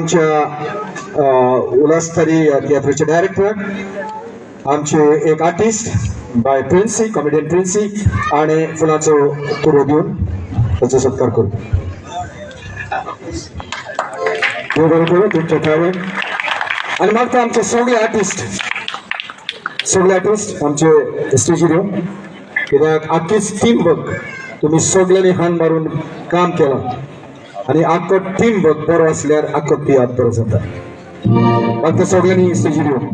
आमच्या उल्हासस्थळी तियात्राचे डायरेक्टर, आमचे एक artist bye Princy, comedian Princy, आणि फुलाचो तुरो देऊन त्याचा सत्कार करू. आणि मग ते आमचे सगळे आर्टिस्ट आमचे स्टेजीर येऊन कित्याक आख्खीच टीम वर्क तुम्ही सगळ्यांनी हान मारून काम केलं आणि आख्खो टीम वर्क बरो असल्यार आख्खो तियात्र बरो जाता. मग ते सगळ्यांनी स्टेजीर येऊन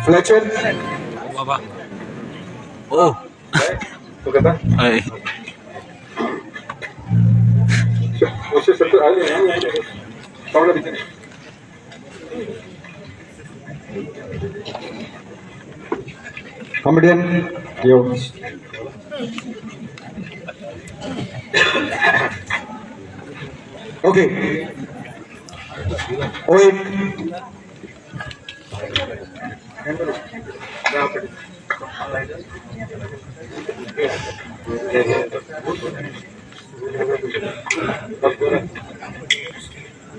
फ्लेचर बाबा ओ तो कहता हाय वैसे सब आ गए हैं पावला बिचने कॉमेडियन यो ओके ओ एक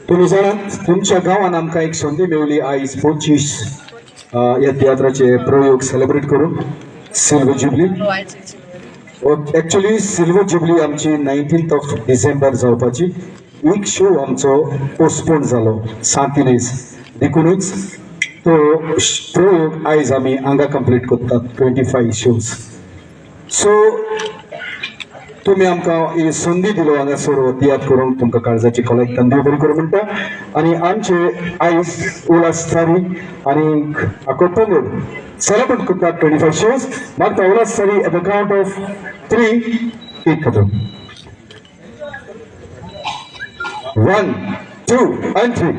तुम्ही जाणात तुमच्या गावात आमकां एक संधी मेवली आयज 25 या तियात्राचे प्रयोग सेलिब्रेट करून silver jubilee. Actually silver jubilee आमची 19 डिसेंबर जावपाची. एक शो आमचो पोस्टपोन जालो 7 दीस देखूनच तो प्रयोग आयज आमी हांगा कंप्लीट करतात 25 शोज. सो तुम्ही आमकां ही संधी दिलो हांगासर तियात्र करूंक तुमकां काळजाची खोलाय देव बरी करूं म्हणटा. आनी आमचे आयज उल्हासस्थळी आनी आकोटोंगूर सेलिब्रेट करतात 25 शोज. मागता उल्हासस्थळी एट द काउंट ऑफ 3 एक खतम 1 2 and 3.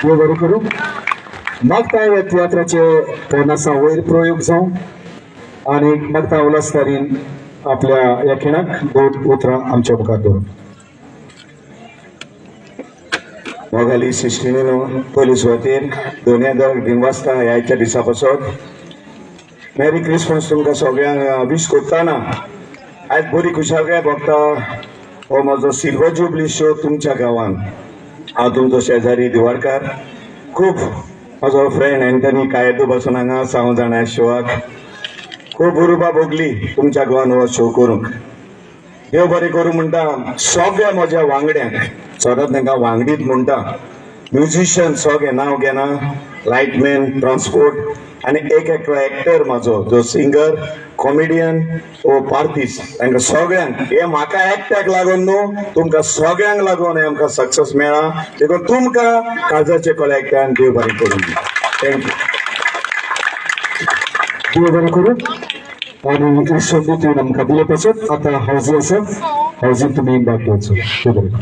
बरो करू. मागता या तियात्राचे पोरनासा वयर प्रयोग जावं आणि मागता उल्हासस्थळीन आपल्या या खिणाक 2 उतरां आमच्या मुखार दवरून. मोगाली सिस्टिनीनो पोलीस वतीन 2020 वाजता ह्याच्या दिसा पासून मेरी क्रिसमस तुमकां सगळ्यांक विश करताना आयज बरी खुशालकाय भोगता हो म्हजो सिल्वर जुबली शो तुमच्या गांवांत. हांव तुमचो शेजारी दिवाडकार. खूब म्हजो फ्रेंड एंटनी कायेदू बसून हांगा 6 जाणां शोआक खूब उर्बा भोगली तुमच्या गांवांत हो शो करूंक. देव बरें करूं म्हणटा सगळ्या म्हज्या वांगड्यांक, सदांच तांकां वांगडीत म्हणटा, म्युझिशियन सगळे नांव घेना, लायटमॅन, ट्रान्सपोर्ट आनी एक एकटो एक्टर म्हाजो जो सिंगर, कॉमेडियन ओ पार्टिस्ट तांकां सगळ्यांक हे म्हाका एकट्याक लागून न्हू तुमकां सगळ्यांक लागून हे आमकां सक्सेस मेळ्ळा. देखून तुमकां काळजाचे कोलायक्यान देव बरें करूं. थँक्यू. देव बरें करूं. आणि संधी आमकां दिले पासून आता हावजी आसा, हावजीन तुमी भाग घेवचो. देव बरें करूं.